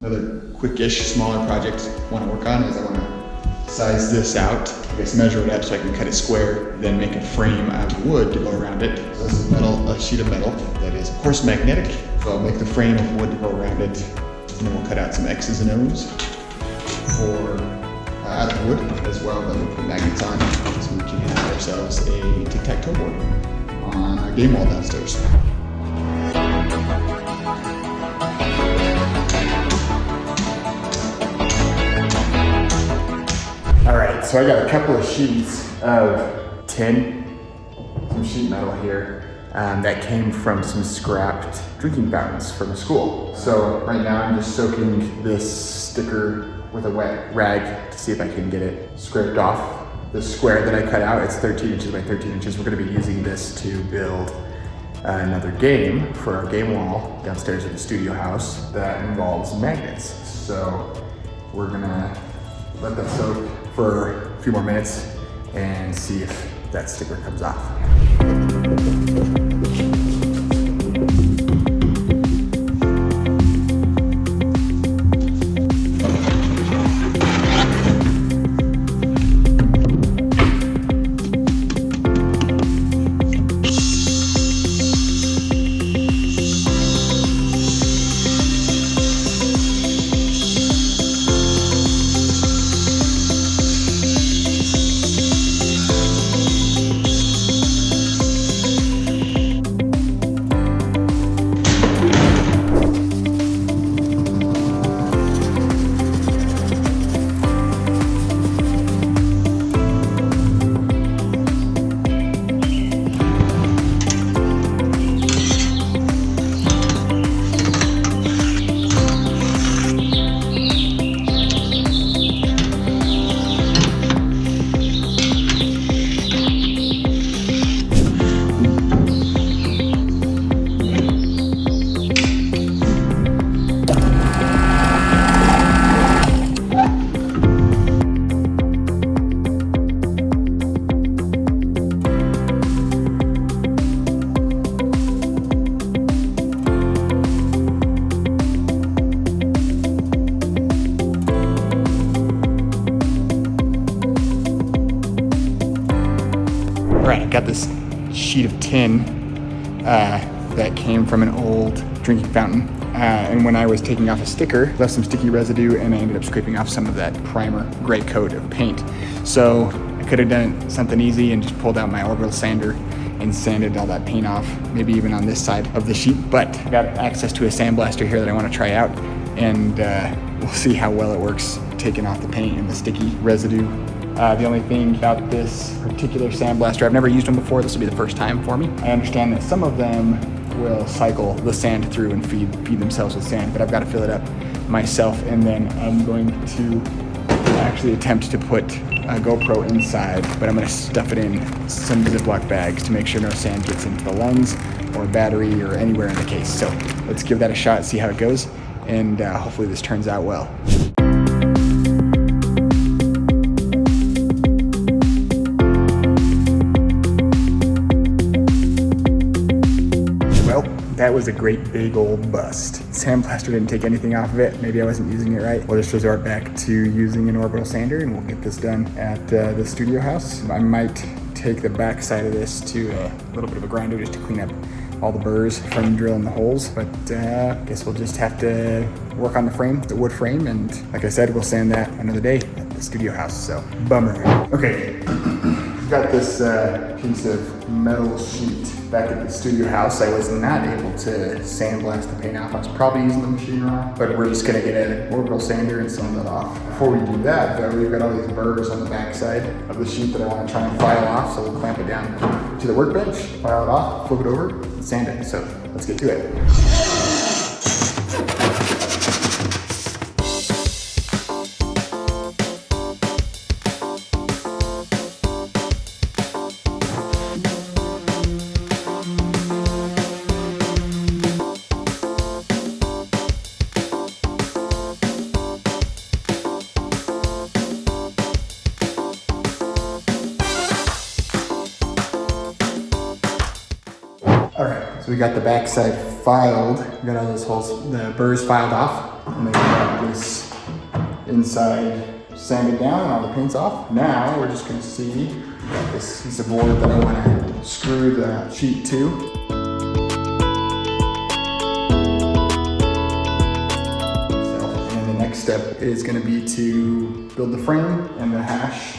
Another quickish, smaller project I want to work on is I want to size this out. I guess measure it up so I can cut a square, then make a frame out of wood to go around it. So this is a sheet of metal that is of course magnetic. So I'll make the frame of wood to go around it, and then we'll cut out some X's and O's for out of wood as well that we'll put magnets on, so we can have ourselves a Tic Tac Toe board on our game wall downstairs. Alright, so I got a couple of sheets of tin, some sheet metal here, that came from some scrapped drinking fountains from the school. So right now I'm just soaking this sticker with a wet rag to see if I can get it scraped off. The square that I cut out, it's 13 inches by 13 inches. We're going to be using this to build another game for our game wall downstairs at the studio house that involves magnets. So we're going to let that soak for a few more minutes and see if that sticker comes off. Right, I got this sheet of tin that came from an old drinking fountain. And when I was taking off a sticker, left some sticky residue and I ended up scraping off some of that primer gray coat of paint. So I could have done something easy and just pulled out my orbital sander and sanded all that paint off, maybe even on this side of the sheet. But I got access to a sandblaster here that I want to try out, and we'll see how well it works taking off the paint and the sticky residue. The only thing about this particular sandblaster, I've never used one before, this will be the first time for me. I understand that some of them will cycle the sand through and feed themselves with sand, but I've got to fill it up myself, and then I'm going to actually attempt to put a GoPro inside, but I'm going to stuff it in some Ziploc bags to make sure no sand gets into the lens or battery or anywhere in the case. So let's give that a shot, see how it goes, and hopefully this turns out well. That was a great big old bust. Sandblaster didn't take anything off of it. Maybe I wasn't using it right. We'll just resort back to using an orbital sander and we'll get this done at the studio house. I might take the back side of this to a little bit of a grinder just to clean up all the burrs from drilling the holes, but I guess we'll just have to work on the frame, the wood frame, and like I said, we'll sand that another day at the studio house, so bummer. Okay, got this piece of metal sheet back at the studio house. I was not able to sandblast the paint off. I was probably using the machine wrong, but we're just gonna get an orbital sander and sand that off. Before we do that though, we've got all these burrs on the back side of the sheet that I wanna try and file off, so we'll clamp it down to the workbench, file it off, flip it over, and sand it. So let's get to it. Alright, so we got the back side filed. We got all those holes, the burrs filed off. And then we got got this inside sanded down and all the paint's off. Now we're just gonna see, got this piece of board that I wanna screw the sheet to. Next step is going to be to build the frame and the hash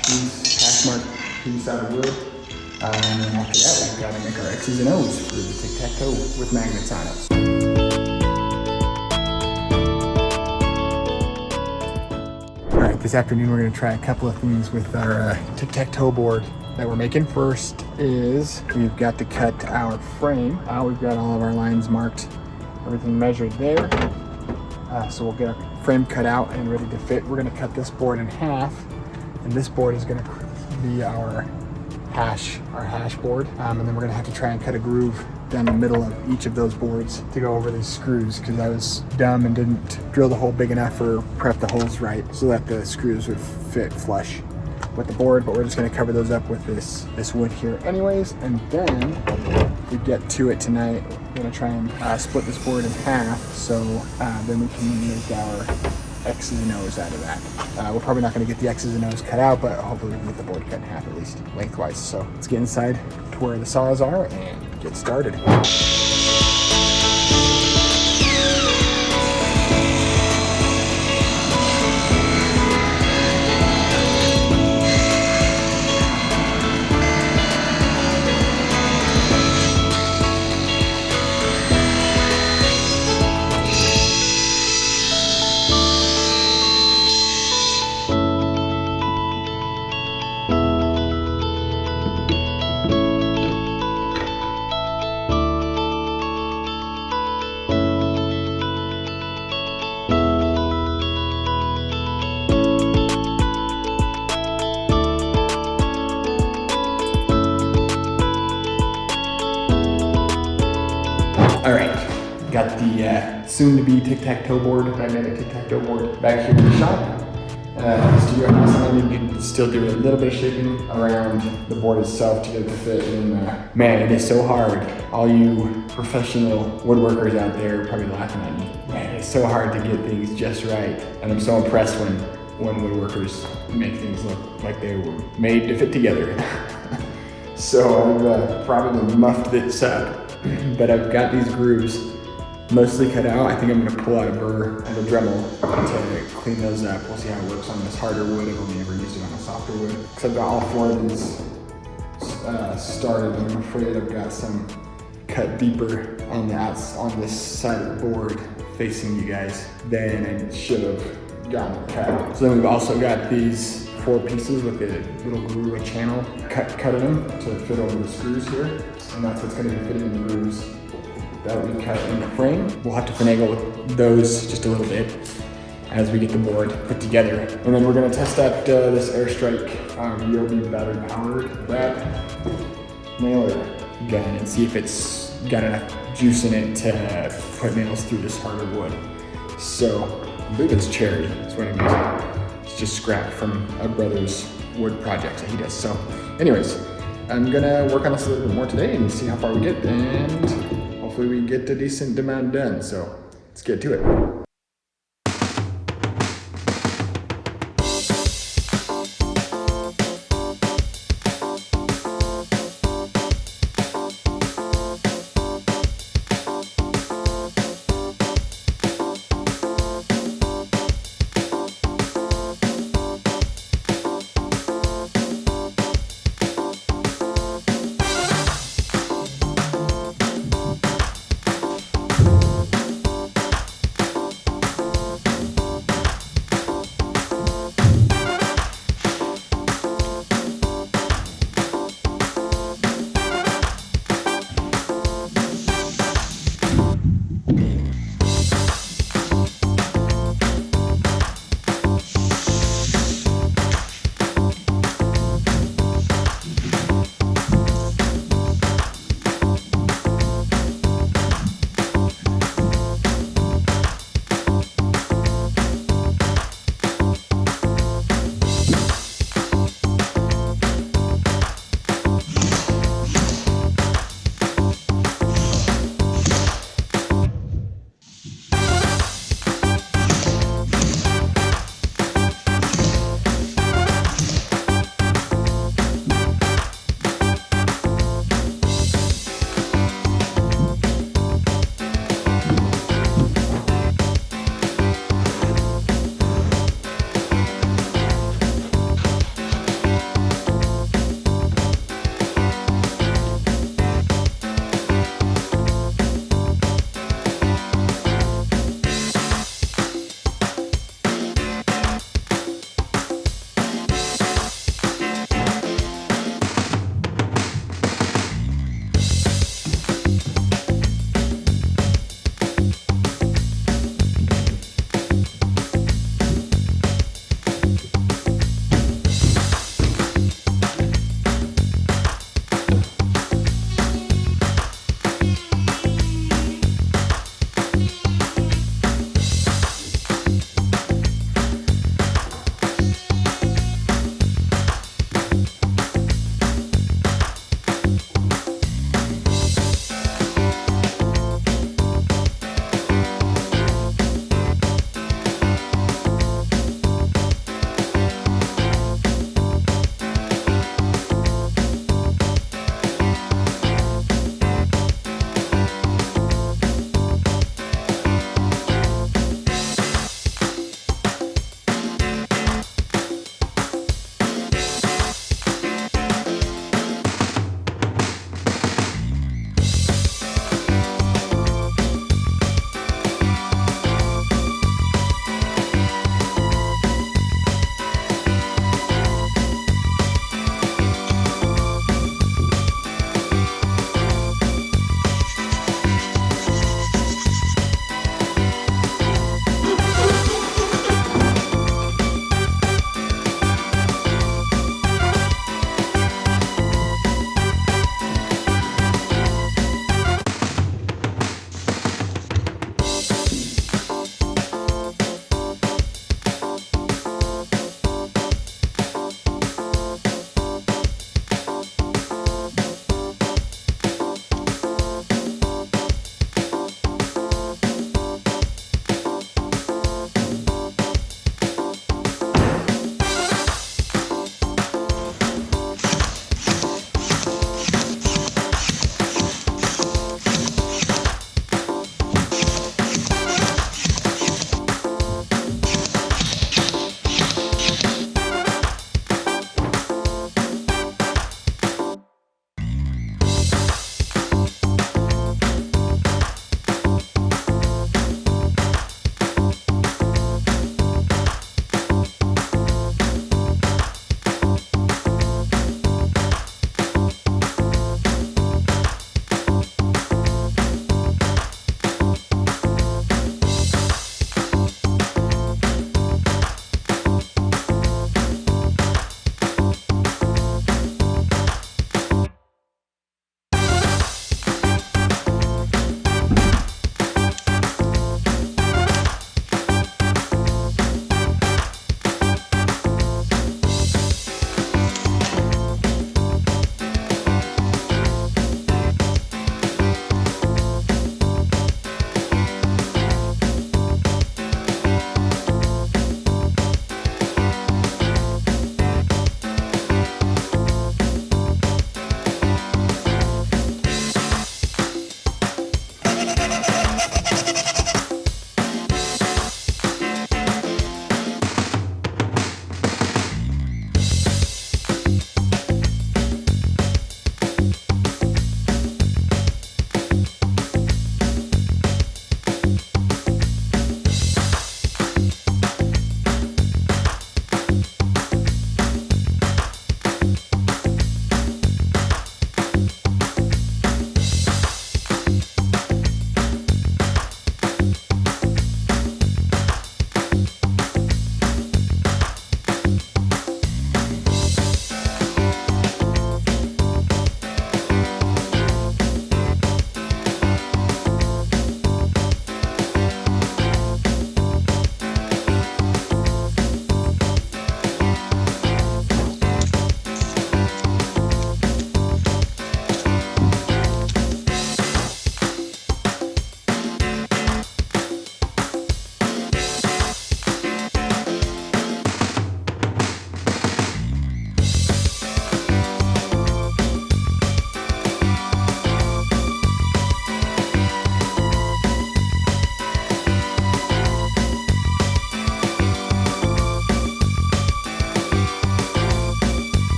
mark piece out of wood. And then after that, we've got to make our X's and O's for the Tic Tac Toe with magnets on it. All right, this afternoon we're going to try a couple of things with our Tic Tac Toe board that we're making. First is we've got to cut our frame. We've got all of our lines marked, everything measured there. So we'll get our frame cut out and ready to fit. We're gonna cut this board in half, and this board is gonna be our hash board. And then we're gonna have to try and cut a groove down the middle of each of those boards to go over these screws, because I was dumb and didn't drill the hole big enough or prep the holes right so that the screws would fit flush with the board. But we're just gonna cover those up with this wood here anyways, and then we get to it tonight. We're gonna try and split this board in half, so then we can make our X's and O's out of that. We're probably not gonna get the X's and O's cut out, but hopefully we can get the board cut in half at least lengthwise. So let's get inside to where the saws are and get started. All right, got the soon-to-be tic-tac-toe board, magnetic tic-tac-toe board back here in the shop. Studio house, I need to still do a little bit of shaping around the board itself to get it to fit. And man, it is so hard. All you professional woodworkers out there are probably laughing at me. Man, it's so hard to get things just right. And I'm so impressed when woodworkers make things look like they were made to fit together. So I've probably muffed this up. But I've got these grooves mostly cut out. I think I'm gonna pull out a burr and a Dremel to clean those up. We'll see how it works on this harder wood. I've only ever used it on a softer wood. Because I've got all four of these started, and I'm afraid I've got some cut deeper on this side of the board facing you guys than I should have gotten cut. So then we've also got these 4 pieces with a little groove and channel cut in them to fit over the screws here. And that's what's going to be fitting in the grooves that we cut in the frame. We'll have to finagle those just a little bit as we get the board put together. And then we're going to test out this Airstrike UOB battery powered brad nailer gun and see if it's got enough juice in it to put nails through this harder wood. So I believe it's cherry, that's what I'm using. It's just scrap from a brother's wood project that he does. So anyways, I'm gonna work on this a little bit more today and see how far we get, and hopefully we get a decent amount done. So let's get to it.